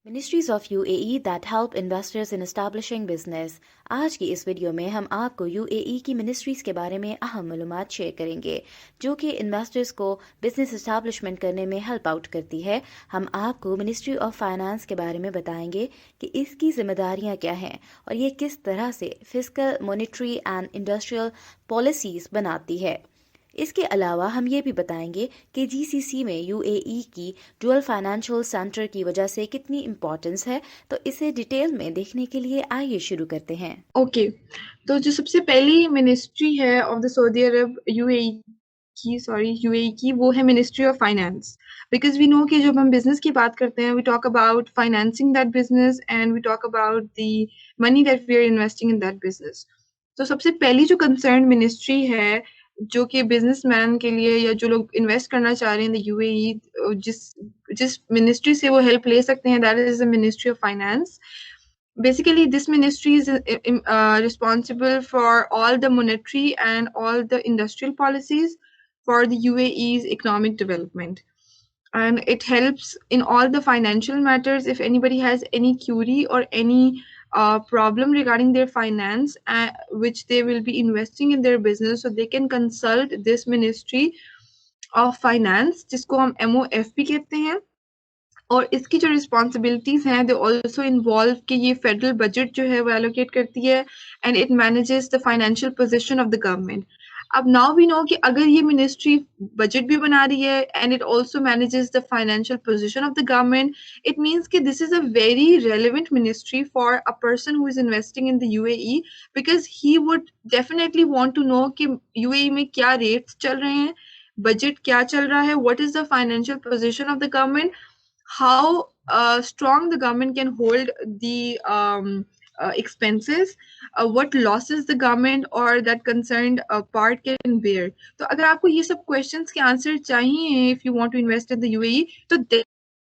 Ministries of UAE that help investors in establishing business। आज की इस वीडियो में हम आपको UAE की मिनिस्ट्रीज के बारे में अहम मालूमात शेयर करेंगे जो कि इन्वेस्टर्स को बिजनेस एस्टैब्लिशमेंट करने में हेल्प आउट करती है। हम आपको मिनिस्ट्री ऑफ फाइनेंस के बारे में बताएंगे कि इसकी जिम्मेदारियां क्या हैं और ये किस तरह से fiscal, monetary and industrial policies बनाती है। इसके अलावा हम ये भी बताएंगे कि जीसीसी में यूएई की डुअल फाइनेंशियल सेंटर की वजह से कितनी इम्पोर्टेंस है। तो इसे डिटेल में देखने के लिए आइए शुरू करते हैं। ओके तो जो सबसे पहली मिनिस्ट्री है of the Saudi Arab UAE की वो है ministry of finance. Because we know कि जब हम बिजनेस की बात करते हैं we talk about financing that business and we talk about the money that we are investing in that business. तो सबसे पहली जो कंसर्न मिनिस्ट्री है जो कि बिजनेसमैन के लिए या जो लोग इन्वेस्ट करना चाह रहे हैं इन द यूएई, जिस जिस मिनिस्ट्री से वो हेल्प ले सकते हैं, that is the ministry of finance. Basically, this ministry is responsible for all the monetary and all the industrial policies for the UAE's economic development. And it helps in all the financial matters. If anybody has any query or any problem regarding their finance, which they will be investing in their business, so they can consult this Ministry of Finance, जिसको हम MOF भी कहते हैं। और इसकी जो responsibilities हैं they also involve कि ये फेडरल बजट जो है वो एलोकेट करती है and it manages the financial position of the government. अब नाउ वी नो कि अगर ये मिनिस्ट्री बजट भी बना रही है and it also manages the financial position of the government, it means कि this is a very relevant ministry for a person who is investing in the UAE, because he would definitely want to know कि UAE में क्या rates चल रहे हैं, budget क्या चल रहा है, what is the financial position of the government, how strong the government can hold the expenses, what losses the government or that concerned part can bear. तो अगर आपको ये सब questions के answer चाहिए if you want to invest in the UAE, तो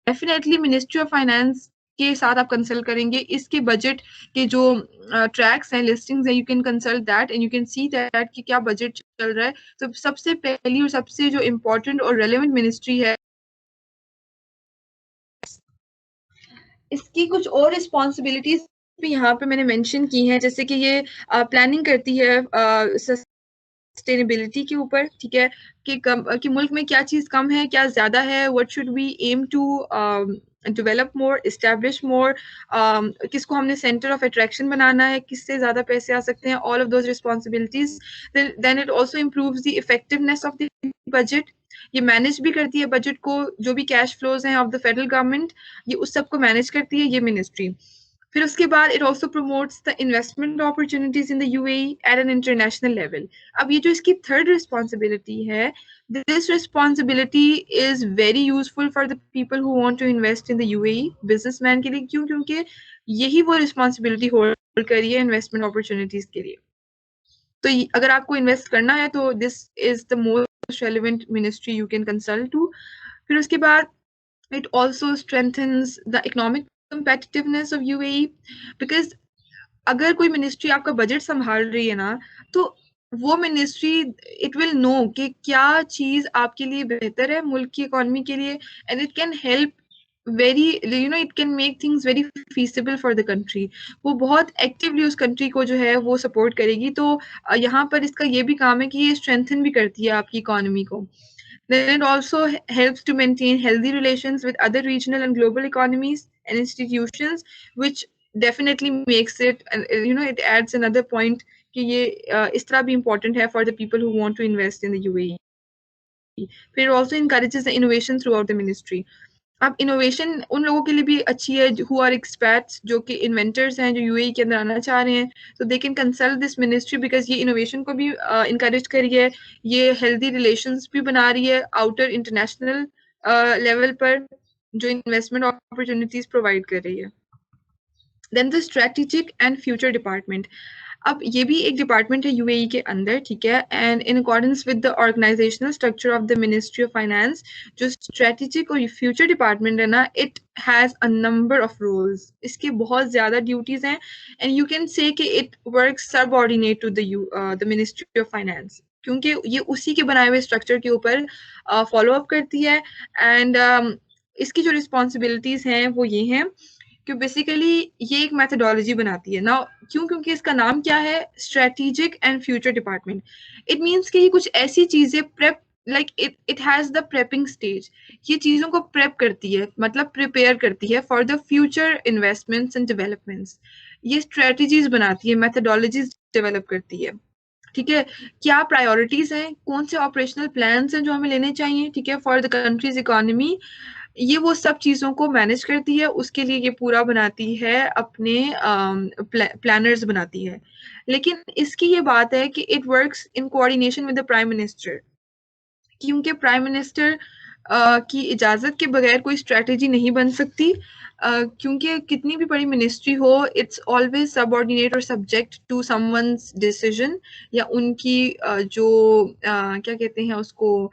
definitely Ministry of Finance के साथ आप कंसल्ट करेंगे। इसके बजट के जो ट्रैक्स हैं, लिस्टिंग्स हैं, you can consult that and you can see that कि क्या बजट चल रहा है। तो सबसे पहली और सबसे जो इम्पोर्टेंट और रेलेवेंट मिनिस्ट्री है। इसकी कुछ और रिस्पॉन्सिबिलिटीज भी यहाँ पे मैंने मेंशन की हैं, जैसे कि ये प्लानिंग करती है सस्टेनेबिलिटी के ऊपर, ठीक है, कि मुल्क में क्या चीज कम है, क्या ज्यादा है, what should we aim to develop more, establish more, किसको हमने सेंटर ऑफ अट्रैक्शन बनाना है, किससे ज्यादा पैसे आ सकते हैं, all of those responsibilities. Then it also improves the effectiveness of the budget. ये मैनेज भी करती है बजट को, जो भी कैश फ्लोज हैं ऑफ द फेडरल गवर्नमेंट, ये उस सबको मैनेज करती है ये मिनिस्ट्री। फिर उसके बाद it also promotes the investment opportunities in the UAE at an international level. अब ये जो इसकी थर्ड रिस्पॉन्सिबिलिटी है, this responsibility is very useful for the people who want to invest in the UAE, businessman के लिए। क्यों? क्योंकि यही वो रिस्पॉन्सिबिलिटी होल्ड करी है इन्वेस्टमेंट अपॉर्चुनिटीज के लिए। तो अगर आपको इन्वेस्ट करना है तो this is the most relevant ministry you can consult to. फिर उसके बाद it also strengthens the economic competitiveness of UAE, because अगर कोई मिनिस्ट्री आपका बजट संभाल रही है ना, तो वो मिनिस्ट्री इट विल नो कि क्या चीज आपके लिए बेहतर है मुल्क की इकोनॉमी के लिए, and it can help very, it can make things very feasible for the country. वो बहुत एक्टिवली उस कंट्री को जो है वो सपोर्ट करेगी। तो यहाँ पर इसका ये भी काम है कि ये स्ट्रेंथन भी करती है आपकी इकोनॉमी को। Then it also helps to maintain healthy relations with other regional and global economies and institutions, which definitely makes it, it adds another point कि ये इस तरह भी important है for the people who want to invest in the UAE. फिर it also encourages the innovation throughout the ministry. अब innovation उन लोगों के लिए भी अच्छी है हु आर एक्सपर्ट्स, जो कि इन्वेंटर्स हैं, जो यूएई के अंदर आना चाह रहे हैं, तो they can consult this ministry, because ये इनोवेशन को भी इनकरेज कर रही है, ये हेल्दी रिलेशंस भी बना रही है आउटर इंटरनेशनल लेवल पर, जो इन्वेस्टमेंट अपॉर्चुनिटीज प्रोवाइड कर रही है। Then the strategic and future department. अब ये भी एक डिपार्टमेंट है यूएई के अंदर, ठीक है, and in accordance with the organizational structure of the ministry of finance, जो स्ट्रेटेजिक और फ्यूचर डिपार्टमेंट है ना, it has a number of roles, इसकी बहुत ज्यादा ड्यूटीज हैं, एंड यू कैन से कि it works subordinate to the ministry of finance, क्योंकि ये उसी के बनाए हुए स्ट्रक्चर के ऊपर फॉलो अप करती है। एंड इसकी जो रिस्पॉन्सिबिलिटीज हैं वो ये हैं कि बेसिकली ये एक मेथोडोलॉजी बनाती है ना। क्यों? क्योंकि इसका नाम क्या है, strategic and future department. It means कि ये कुछ ऐसी चीजें prep, like it has the prepping stage. ये चीजों को प्रेप करती है, मतलब प्रिपेयर करती है for the future investments and developments. ये स्ट्रेटजीज बनाती है, मेथोडोलॉजीज डेवलप करती है। ठीक है, क्या प्रायोरिटीज हैं, कौन से ऑपरेशनल प्लान्स हैं जो हमें लेने चाहिए, ठीक है, फॉर द कंट्रीज इकोनॉमी। ये वो सब चीजों को मैनेज करती है, उसके लिए ये पूरा बनाती है, अपने प्लानर्स बनाती है। लेकिन इसकी ये बात है कि it works in coordination with the prime minister, क्योंकि प्राइम मिनिस्टर की इजाजत के बगैर कोई स्ट्रेटेजी नहीं बन सकती। क्योंकि कितनी भी बड़ी मिनिस्ट्री हो, इट्स ऑलवेज सबऑर्डिनेट और सब्जेक्ट टू समवन्स डिसीजन, या उनकी जो क्या कहते हैं उसको,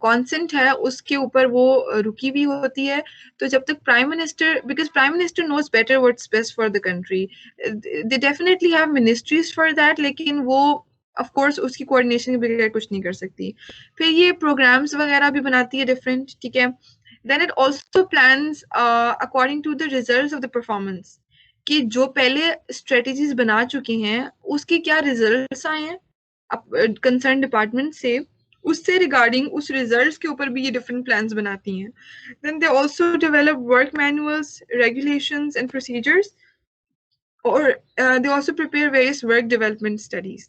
कॉन्सेंट है, उसके ऊपर वो रुकी हुई होती है। तो जब तक prime minister, because prime minister knows better what's best for the country, they definitely have ministries for that, लेकिन वो ऑफ कोर्स उसकी कोऑर्डिनेशन के बगैर कुछ नहीं कर सकती। फिर ये प्रोग्राम्स वगैरह भी बनाती है डिफरेंट, ठीक है। Then it also plans according to the results of the performance, कि जो पहले स्ट्रेटेजीज बना चुके हैं उसके क्या रिजल्ट्स आए हैं कंसर्न डिपार्टमेंट से, उससे रिगार्डिंग उस रिजल्ट्स के ऊपर भी ये डिफरेंट प्लान्स बनाती हैं। Then they also develop work manuals, regulations and procedures, और they also prepare various work development studies.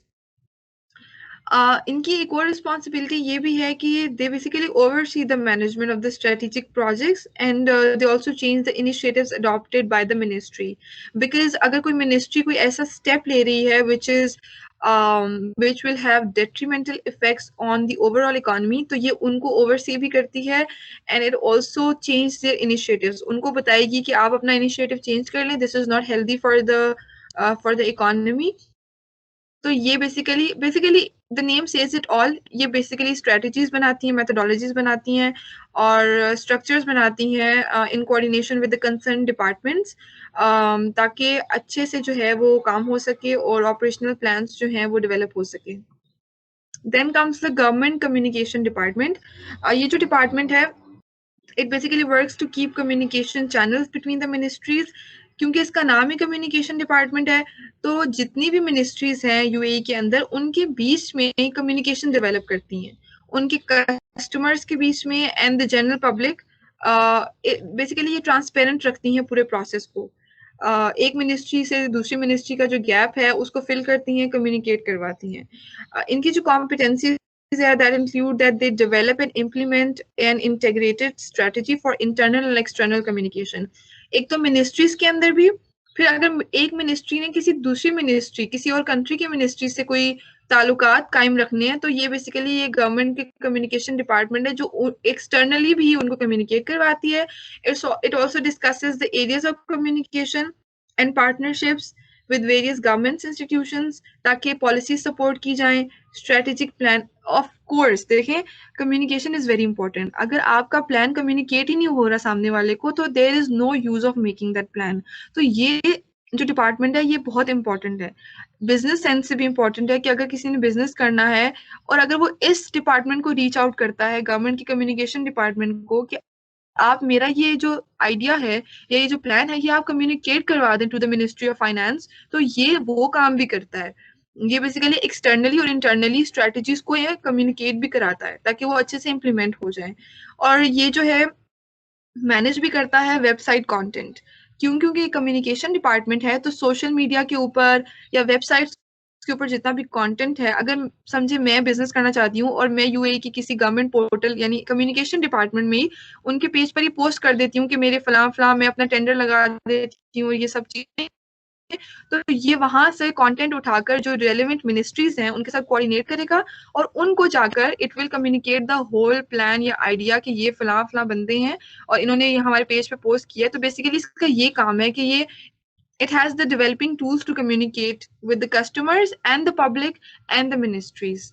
इनकी एक और रिस्पॉन्सिबिलिटी ये भी है कि they basically oversee the management of the strategic projects, and they also change the initiatives adopted by the ministry. Because अगर कोई मिनिस्ट्री कोई ऐसा स्टेप ले रही है which will have detrimental effects on the overall economy, तो ये उनको ओवरसी भी करती है, and it also change their initiatives, उनको बताएगी कि आप अपना इनिशिएटिव चेंज कर लें, this is not healthy for the economy। तो ये basically the name says it all, ये बेसिकली स्ट्रेटजीज बनाती हैं, मेथोडोलॉजीज बनाती हैं, और स्ट्रक्चर्स बनाती हैं in coordination with the concern departments, ताकि अच्छे से जो है वो काम हो सके और ऑपरेशनल प्लान्स जो हैं वो डेवलप हो सके। Then comes the government communication department. ये जो डिपार्टमेंट है, it basically works to keep communication channels between the ministries. क्योंकि इसका नाम ही कम्युनिकेशन डिपार्टमेंट है, तो जितनी भी मिनिस्ट्रीज हैं यूएई के अंदर, उनके बीच में कम्युनिकेशन डेवलप करती हैं, उनके कस्टमर्स के बीच में and the general public. Basically ये ट्रांसपेरेंट रखती हैं पूरे प्रोसेस को। एक मिनिस्ट्री से दूसरी मिनिस्ट्री का जो गैप है उसको फिल करती हैं, कम्युनिकेट करवाती हैं। इनकी जो competency that include that they develop and implement an integrated strategy for internal and external communication। एक तो मिनिस्ट्रीज के अंदर भी, फिर अगर एक मिनिस्ट्री ने किसी दूसरी मिनिस्ट्री, किसी और कंट्री की मिनिस्ट्री से कोई ताल्लुकात कायम रखने हैं, तो ये बेसिकली ये गवर्नमेंट के कम्युनिकेशन डिपार्टमेंट है जो एक्सटर्नली भी उनको कम्युनिकेट करवाती है। It also discusses the areas of communication and partnerships with various government institutions, ताकि पॉलिसी सपोर्ट की जाए, स्ट्रेटेजिक प्लान। ऑफ कोर्स देखें, कम्युनिकेशन इज वेरी इंपॉर्टेंट। अगर आपका प्लान कम्युनिकेट ही नहीं हो रहा सामने वाले को, तो there is no use of making that plan. तो ये जो डिपार्टमेंट है ये बहुत इंपॉर्टेंट है, बिजनेस सेंस से भी इंपॉर्टेंट है, कि अगर किसी ने बिजनेस करना है और अगर वो इस डिपार्टमेंट को रीच आउट करता है, गवर्नमेंट की कम्युनिकेशन डिपार्टमेंट को, कि आप मेरा ये जो आइडिया है या ये जो प्लान है ये आप कम्युनिकेट करवा दें to the ministry of finance, तो ये वो काम भी करता है। ये बेसिकली एक्सटर्नली और इंटरनली स्ट्रेटजीज को ये कम्युनिकेट भी कराता है, ताकि वो अच्छे से इम्प्लीमेंट हो जाए। और ये जो है मैनेज भी करता है वेबसाइट कंटेंट। क्योंकि कम्युनिकेशन डिपार्टमेंट है, तो सोशल मीडिया के ऊपर या वेबसाइट्स के ऊपर जितना भी कंटेंट है, अगर समझे मैं बिजनेस करना चाहती हूँ और मैं यूएई की किसी गवर्नमेंट पोर्टल यानी कम्युनिकेशन डिपार्टमेंट में ही उनके पेज पर ही पोस्ट कर देती हूँ कि मेरे फलां मैं अपना टेंडर लगा देती हूँ, ये सब चीजें, तो ये वहां से कंटेंट उठाकर जो रेलेवेंट मिनिस्ट्रीज हैं उनके साथ कोऑर्डिनेट करेगा, और उनको जाकर it will communicate the whole plan या आइडिया कि ये फलां बंदे हैं और इन्होंने ये हमारे पेज पे पोस्ट किया है। तो बेसिकली इसका ये काम है कि ये it has the developing tools to communicate with the customers and the public and the ministries.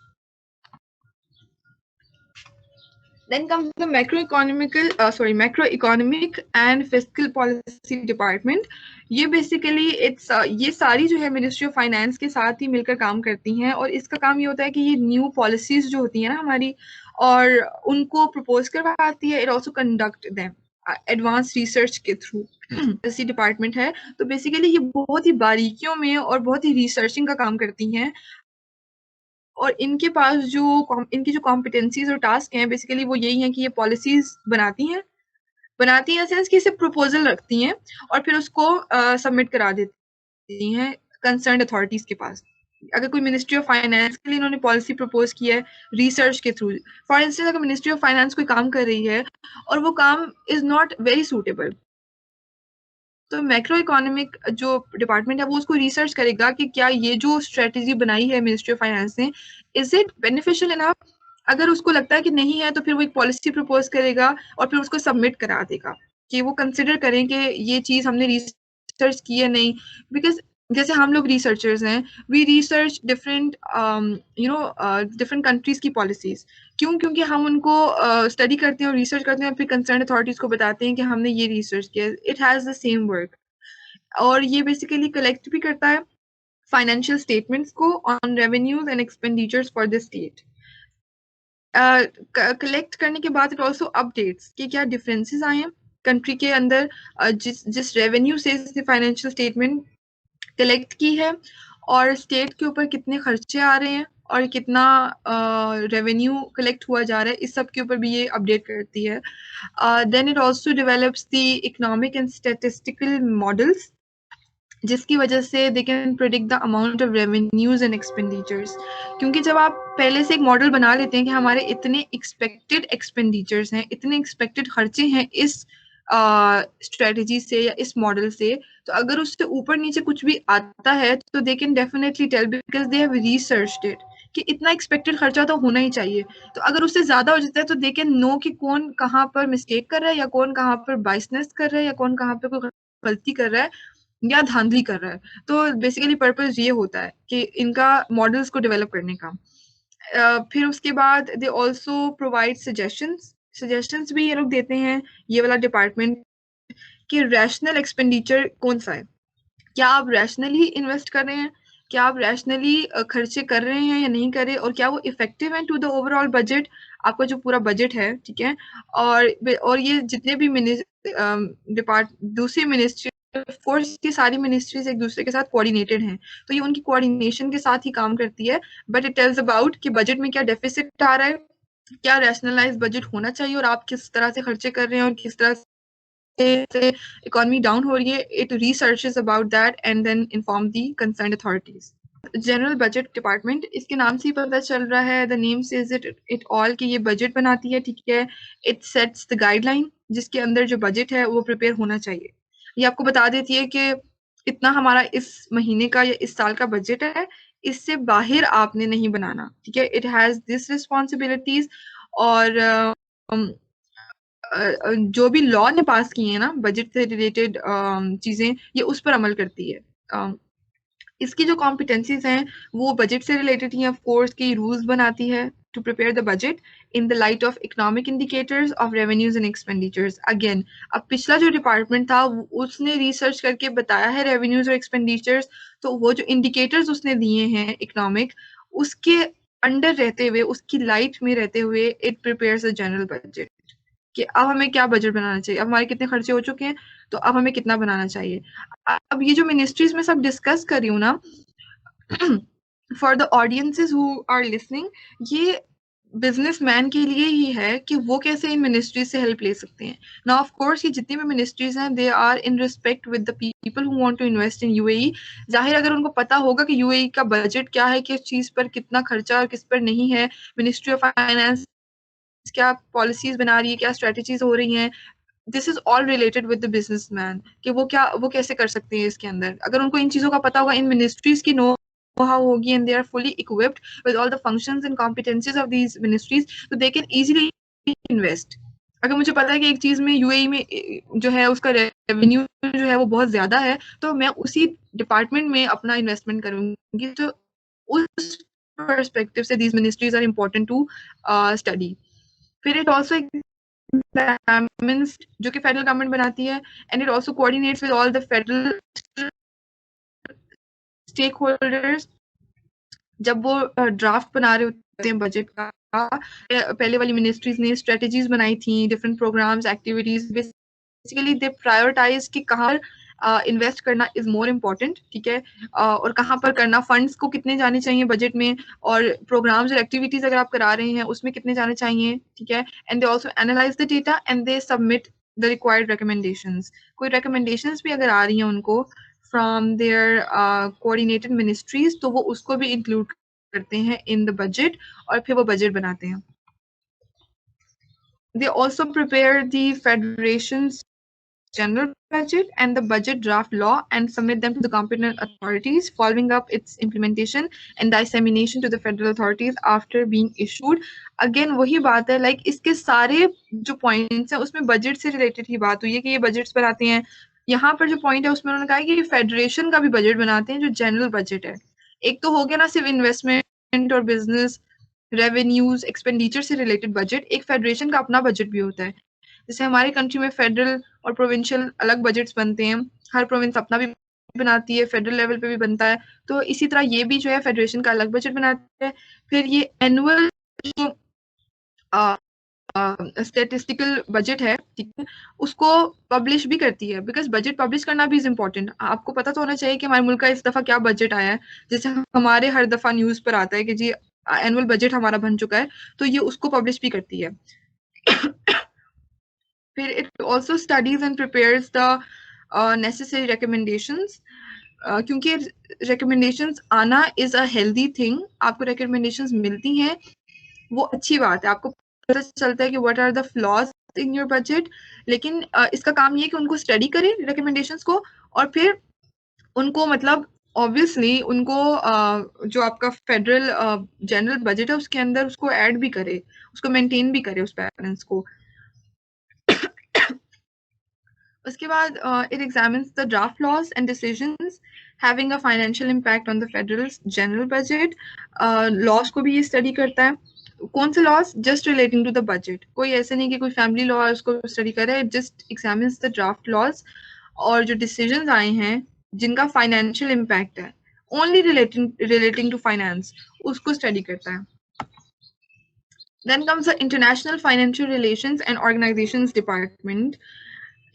Then comes the macroeconomic and fiscal policy department. ये basically ये सारी जो है मिनिस्ट्री ऑफ फाइनेंस के साथ ही मिलकर काम करती हैं, और इसका काम ये होता है कि ये न्यू पॉलिसीज जो होती है ना हमारी, और उनको प्रपोज करवाती है, it also conduct them. Advance research के थ्रू ऐसी डिपार्टमेंट है। तो बेसिकली ये बहुत ही बारीकियों में और बहुत ही रिसर्चिंग का काम करती हैं, और इनके पास इनकी जो कॉम्पिटेंसीज और टास्क हैं बेसिकली वो यही हैं कि ये पॉलिसीज बनाती हैं सेंस कि इसे प्रपोजल रखती हैं और फिर उसको सबमिट करा देती हैं कंसर्न अथॉरिटीज के पास। अगर कोई मिनिस्ट्री ऑफ फाइनेंस के लिए इन्होंने पॉलिसी प्रपोज की है रिसर्च के थ्रू, फॉर इंस्टेंस अगर मिनिस्ट्री ऑफ फाइनेंस कोई काम कर रही है और वो काम इज नॉट वेरी सूटेबल, तो मैक्रो इकोनॉमिक जो डिपार्टमेंट है वो उसको रिसर्च करेगा कि क्या ये जो स्ट्रेटेजी बनाई है मिनिस्ट्री ऑफ फाइनेंस ने इज इट बेनिफिशियल इनफ। अगर उसको लगता है कि नहीं है तो फिर वो एक पॉलिसी प्रपोज करेगा और फिर उसको सबमिट करा देगा कि वो कंसिडर करें कि ये चीज हमने रिसर्च की है नहीं। बिकॉज जैसे हम लोग रिसर्चर्स हैं, we research different different countries की पॉलिसीज। क्यों? क्योंकि हम उनको स्टडी करते हैं और रिसर्च करते हैं और फिर कंसर्न अथॉरिटीज को बताते हैं कि हमने ये रिसर्च किया। It has the same work. और ये बेसिकली कलेक्ट भी करता है फाइनेंशियल स्टेटमेंट्स को on revenues and expenditures for the state. Collect करने के बाद इट ऑल्सो अपडेट्स कि क्या डिफरेंसेस आए हैं कंट्री के अंदर, जिस रेवेन्यू से फाइनेंशियल स्टेटमेंट कलेक्ट की है और स्टेट के ऊपर कितने खर्चे आ रहे हैं और कितना रेवेन्यू कलेक्ट हुआ जा रहा है, इस सब के ऊपर भी ये अपडेट करती है। Then it also develops the economic and statistical models जिसकी वजह से they can predict the amount of revenues and expenditures. क्योंकि जब आप पहले से एक मॉडल बना लेते हैं कि हमारे इतने एक्सपेक्टेड एक्सपेंडिचर्स हैं, इतने एक्सपेक्टेड खर्चे हैं इस स्ट्रेटजी से या इस मॉडल से, तो अगर उससे ऊपर नीचे कुछ भी आता है तो they can definitely tell because they have researched it कि इतना एक्सपेक्टेड खर्चा तो होना ही चाहिए। तो अगर उससे ज्यादा हो जाता है तो दे कैन नो कि कौन कहाँ पर मिस्टेक कर रहा है या कौन कहाँ पर बाइसनेस कर रहा है या कौन कहाँ पर कोई गलती कर रहा है या धांधली कर रहा है। तो बेसिकली पर्पस ये होता है कि इनका मॉडल्स को डेवलप करने का। फिर उसके बाद दे ऑल्सो प्रोवाइड सजेशंस भी ये लोग देते हैं, ये वाला डिपार्टमेंट, कि रैशनल एक्सपेंडिचर कौन सा है। क्या आप रैशनली इन्वेस्ट कर रहे हैं, क्या आप रैशनली खर्चे कर रहे हैं या नहीं कर रहे, और क्या वो इफेक्टिव है टू द ओवरऑल बजट, आपका जो पूरा बजट है, ठीक है। और ये जितने भी दूसरी मिनिस्ट्री, ऑफ कोर्स ये सारी मिनिस्ट्रीज एक दूसरे के साथ कोऑर्डिनेटेड हैं, तो ये उनकी कोऑर्डिनेशन के साथ ही काम करती है। बट इट टेल्स अबाउट कि बजट में क्या डेफिसिट आ रहा है, क्या रैशनलाइज बजट होना चाहिए और आप किस तरह से खर्चे कर रहे हैं और किस तरह से इकोनॉमी डाउन हो रही है। It researches about that and then inform the concerned authorities. General budget department, इसके नाम से ही पता चल रहा है, the name says it all, कि ये बजट बनाती है, ठीक है। इट सेट्स द गाइडलाइन जिसके अंदर जो बजट है वो प्रिपेयर होना चाहिए। ये आपको बता देती है कि इतना हमारा इस महीने का या इस साल का बजट है, इससे बाहर आपने नहीं बनाना, ठीक है। It has this responsibilities. और जो भी लॉ ने पास किए हैं ना बजट से रिलेटेड चीजें, ये उस पर अमल करती है। इसकी जो कॉम्पिटेंसीज हैं वो बजट से रिलेटेड ही, ऑफ कोर्स, की रूल्स बनाती है to prepare the budget in the light of economic indicators of revenues and expenditures. Again, अब पिछला जो डिपार्टमेंट था उसने रिसर्च करके बताया है रेवेन्यूज और एक्सपेंडिचर्स, तो वो जो इंडिकेटर्स उसने दिए हैं इकोनॉमिक, उसके अंडर रहते हुए, उसकी लाइट में रहते हुए, it prepares a general budget कि अब हमें क्या बजट बनाना चाहिए, अब हमारे कितने खर्चे हो चुके हैं तो अब हमें कितना बनाना चाहिए। अब ये जो मिनिस्ट्रीज में सब डिस्कस कर रही हूँ ना, for the audiences who are listening, ये बिजनेसमैन के लिए ही है कि वो कैसे इन मिनिस्ट्रीज से हेल्प ले सकते हैं। नाउ ऑफ कोर्स ये जितनी भी मिनिस्ट्रीज हैं they are in respect with the people who want to invest in UAE. जाहिर अगर उनको पता होगा कि यूएई का बजट क्या है, किस चीज पर कितना खर्चा और किस पर नहीं है, मिनिस्ट्री ऑफ फाइनेंस क्या पॉलिसीज बना रही है, क्या स्ट्रेटेजीज हो रही हैं, this is all related with the businessman कि वो कैसे कर सकते हैं इसके अंदर। अगर उनको इन चीजों का पता होगा, इन मिनिस्ट्रीज की नो हाउ होगी and they are fully equipped with all the functions and competencies of these ministries, तो दे कैन इजीली इन्वेस्ट। अगर मुझे पता है कि एक चीज में यूएई में जो है उसका रेवेन्यू जो है वो बहुत ज्यादा है, तो मैं उसी डिपार्टमेंट में अपना इन्वेस्टमेंट करूंगी। तो उस परस्पेक्टिव से these ministries are important to study. फिर इट ऑल्सो जो कि फेडरल गवर्नमेंट बनाती है, and it also coordinates with all the federal stake holders. जब वो ड्राफ्ट बना रहे होते हैं बजट का, पहले वाली मिनिस्ट्रीज ने स्ट्रेटेजीज बनाई थी, different programmes, activities basically they prioritise कि कहाँ इन्वेस्ट करना इज मोर इम्पोर्टेंट, ठीक है, और कहाँ पर करना, फंड्स को कितने जाने चाहिए बजट में, और प्रोग्राम्स और एक्टिविटीज अगर आप करा रहे हैं उसमें कितने जाने चाहिए, ठीक है। And they also analyse the data and they submit the required recommendations. कोई रिकमेंडेशंस भी अगर आ रही हैं उनको फ्रॉम देयर कोऑर्डिनेटेड मिनिस्ट्रीज, तो वो उसको भी इंक्लूड करते हैं इन द बजट, और फिर वो बजट बनाते हैं। They also prepare the federation's general budget and the budget draft law and submit them to the competent authorities, following up its implementation and dissemination to the federal authorities after being issued. Again वही बात है, like इसके सारे जो points हैं उसमें budget से related ही बात हुई है कि ये budgets बनाते हैं। यहाँ पर जो point है उसमें उन्होंने कहा कि ये federation का भी budget बनाते हैं जो general budget है। एक तो हो गया ना सिर्फ investment और business रेवेन्यूज एक्सपेंडिचर से रिलेटेड बजट, एक फेडरेशन का अपना बजट भी होता है। जैसे हमारे कंट्री में फेडरल और प्रोविंशियल अलग बजट्स बनते हैं, हर प्रोविंस अपना भी बनाती है, फेडरल लेवल पे भी बनता है, तो इसी तरह ये भी जो है फेडरेशन का अलग बजट बनाता है। फिर ये एनुअल जो स्टेटिस्टिकल बजट है, ठीक है, उसको पब्लिश भी करती है, बिकॉज बजट पब्लिश करना भी इज इम्पोर्टेंट। आपको पता तो होना चाहिए कि हमारे मुल्क का इस दफा क्या बजट आया है। जैसे हमारे हर दफा न्यूज पर आता है कि जी एनुअल बजट हमारा बन चुका है, तो ये उसको पब्लिश भी करती है। फिर it also studies and prepares the necessary recommendations, क्योंकि रिकमेंडेशंस आना इज अ हेल्दी थिंग। आपको रिकमेंडेशंस मिलती हैं वो अच्छी बात है, आपको पता चलता है कि what are the flaws in your budget. लेकिन इसका काम ये है कि उनको स्टडी करें रिकमेंडेशंस को, और फिर उनको मतलब ऑब्वियसली उनको जो आपका फेडरल जनरल बजट है उसके अंदर उसको ऐड भी करे, उसको मेंटेन भी करे उस बैलेंस को। उसके बाद it examines the draft laws and decisions having a financial impact on the federal general budget. Laws को भी ये स्टडी करता है। कौन से laws? Just relating to the budget, कोई ऐसे नहीं कि कोई फैमिली लॉ है उसको स्टडी करे, just examines the draft laws, और जो डिसीजंस आए हैं जिनका फाइनेंशियल इम्पैक्ट है, ओनली रिलेटिंग टू फाइनेंस, उसको स्टडी करता है। Then comes the international financial relations and organisations department.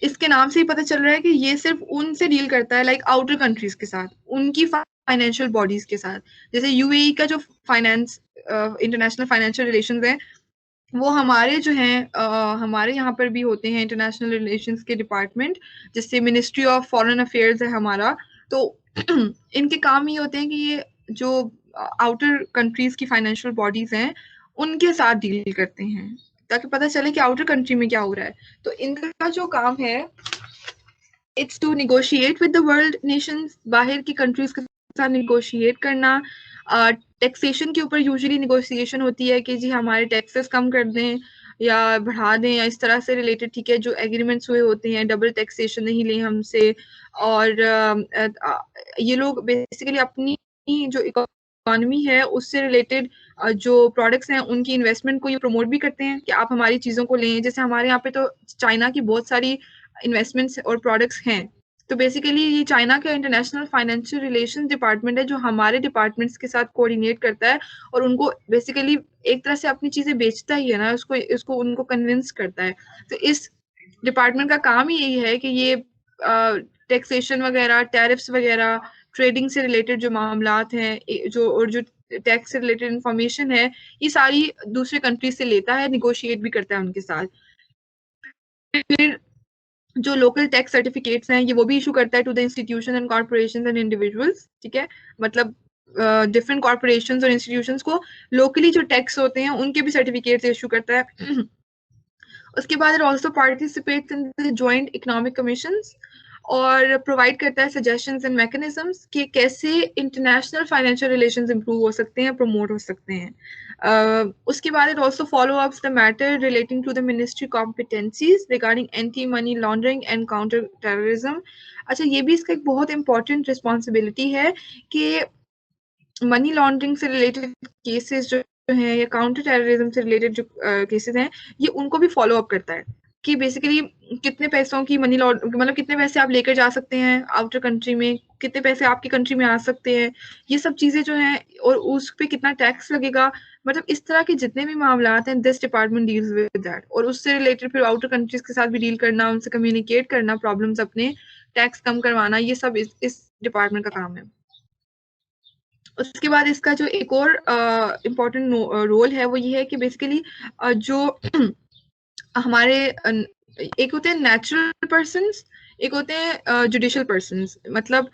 इसके नाम से ही पता चल रहा है कि ये सिर्फ उनसे डील करता है, लाइक आउटर कंट्रीज के साथ, उनकी फाइनेंशियल बॉडीज के साथ। जैसे यूएई का जो फाइनेंस इंटरनेशनल फाइनेंशियल रिलेशंस है, वो हमारे जो हैं हमारे यहाँ पर भी होते हैं इंटरनेशनल रिलेशंस के डिपार्टमेंट, जैसे मिनिस्ट्री ऑफ फॉरेन अफेयर्स है हमारा। तो इनके काम ये होते हैं कि ये जो आउटर कंट्रीज की फाइनेंशियल बॉडीज हैं उनके साथ डील करते हैं, ताकि पता चले कि आउटर कंट्री में क्या हो रहा है। तो इनका जो काम है it's to negotiate with the world nations, बाहर की कंट्रीज के साथ निगोशिएट करना। टैक्सेशन के ऊपर यूजुअली निगोशिएशन होती है कि जी हमारे टैक्सेस कम कर दें या बढ़ा दें, या इस तरह से रिलेटेड, ठीक है, जो एग्रीमेंट्स हुए होते हैं, डबल टैक्सेशन नहीं लें हमसे। और ये लोग बेसिकली अपनी जो इकोनॉमी है उससे रिलेटेड जो प्रोडक्ट्स हैं उनकी इन्वेस्टमेंट को ये प्रमोट भी करते हैं कि आप हमारी चीज़ों को लें। जैसे हमारे यहाँ पे तो चाइना की बहुत सारी इन्वेस्टमेंट्स और प्रोडक्ट्स हैं, तो बेसिकली ये चाइना का इंटरनेशनल फाइनेंशियल रिलेशंस डिपार्टमेंट है जो हमारे डिपार्टमेंट्स के साथ कोऑर्डिनेट करता है, और उनको बेसिकली एक तरह से अपनी चीज़ें बेचता ही है ना, उसको उनको कन्विंस करता है। तो इस डिपार्टमेंट का काम ही यही है कि ये टैक्सेशन वगैरह, टैरिफ्स वगैरह, ट्रेडिंग से रिलेटेड जो मामलात हैं, जो और जो टैक्स से रिलेटेड इंफॉर्मेशन है, ये सारी दूसरे कंट्रीज से लेता है, निगोशिएट भी करता है उनके साथ। फिर जो लोकल टैक्स सर्टिफिकेट्स हैं ये वो भी इशू करता है to the institution and corporation and individuals, ठीक है। मतलब डिफरेंट कॉर्पोरेशंस और इंस्टीट्यूशंस को लोकली जो टैक्स होते हैं उनके भी सर्टिफिकेट्स इशू करता है। उसके बाद it also participates in the joint economic commissions, और प्रोवाइड करता है सजेशंस एंड मैकेनिज्म्स कि कैसे इंटरनेशनल फाइनेंशियल रिलेशंस इंप्रूव हो सकते हैं, प्रमोट हो सकते हैं। उसके बाद it also follow ups the matter relating to the ministry competencies regarding anti money laundering and counter terrorism. अच्छा, ये भी इसका एक बहुत इंपॉर्टेंट रिस्पॉन्सिबिलिटी है कि मनी लॉन्ड्रिंग से रिलेटेड केसेस जो हैं या काउंटर टेररिज्म से रिलेटेड जो केसेस हैं, ये उनको भी फॉलो अप करता है। कि बेसिकली कितने पैसों की मनी लॉन्ड मतलब कितने पैसे आप लेकर जा सकते हैं आउटर कंट्री में, कितने पैसे आपकी कंट्री में आ सकते हैं, ये सब चीज़ें जो हैं और उस पे कितना टैक्स लगेगा, मतलब इस तरह के जितने भी मामलात हैं this department deals with that. और उससे रिलेटेड फिर आउटर कंट्रीज के साथ भी डील करना, उनसे कम्युनिकेट करना, प्रॉब्लम्स अपने, टैक्स कम करवाना, ये सब इस डिपार्टमेंट का काम है। उसके बाद इसका जो एक और इम्पोर्टेंट रोल है वो ये है कि बेसिकली जो हमारे एक होते हैं नेचुरल पर्सन्स, एक होते हैं जुडिशियल पर्सन्स। मतलब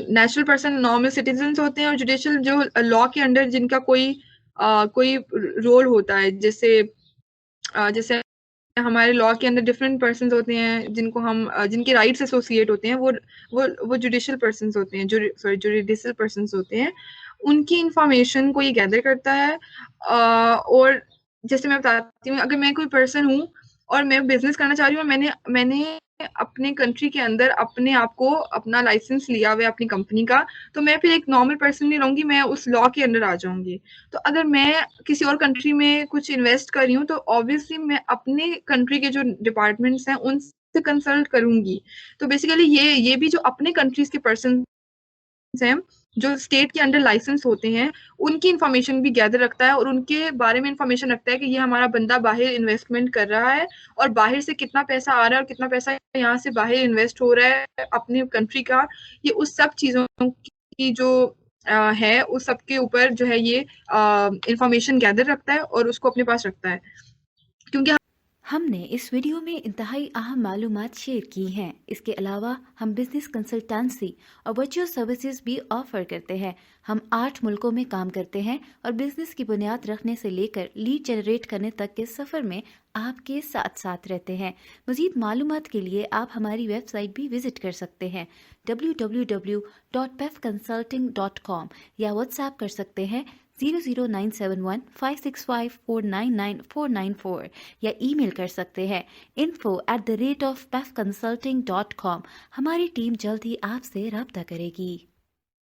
नेचुरल पर्सन नॉर्मल सिटीजन्स होते हैं, और जुडिशियल जो लॉ के अंडर जिनका कोई रोल होता है, जैसे हमारे लॉ के अंदर डिफरेंट पर्सन होते हैं जिनको हम जिनके राइट्स एसोसिएट होते हैं, वो जुडिशियल पर्सन होते हैं, जुडिशियल पर्सन होते हैं। उनकी इंफॉर्मेशन को ये गैदर करता है। और जैसे मैं बताती हूँ, अगर मैं कोई पर्सन हूँ और मैं बिजनेस करना चाह रही हूँ, मैंने अपने कंट्री के अंदर अपने आप को अपना लाइसेंस लिया हुआ है अपनी कंपनी का, तो मैं फिर एक नॉर्मल पर्सन नहीं रहूंगी, मैं उस लॉ के अंदर आ जाऊंगी। तो अगर मैं किसी और कंट्री में कुछ इन्वेस्ट कर रही हूँ, तो ऑब्वियसली मैं अपने कंट्री के जो डिपार्टमेंट्स हैं उनसे कंसल्ट करूंगी। तो बेसिकली ये भी जो अपने कंट्रीज के पर्सन हैं, जो स्टेट के अंडर लाइसेंस होते हैं, उनकी इंफॉर्मेशन भी गैदर रखता है, और उनके बारे में इंफॉर्मेशन रखता है कि ये हमारा बंदा बाहर इन्वेस्टमेंट कर रहा है, और बाहर से कितना पैसा आ रहा है और कितना पैसा यहाँ से बाहर इन्वेस्ट हो रहा है अपने कंट्री का। ये उस सब चीज़ों की जो है, उस सब के ऊपर जो है ये इंफॉर्मेशन गैदर रखता है और उसको अपने पास रखता है। क्योंकि हमने इस वीडियो में इंतहाई अहम मालूमात शेयर की हैं। इसके अलावा हम बिजनेस कंसल्टेंसी और वर्चुअल सर्विसेज भी ऑफर करते हैं। हम 8 मुल्कों में काम करते हैं और बिजनेस की बुनियाद रखने से लेकर लीड जनरेट करने तक के सफ़र में आपके साथ साथ रहते हैं। मज़ीद मालूमात के लिए आप हमारी वेबसाइट भी विजिट कर सकते हैं www.pefconsulting.com या व्हाट्सएप कर सकते हैं 00971 565 499 या ईमेल कर सकते हैं info@pefconsulting.com। हमारी टीम जल्द ही आपसे राब्ता करेगी।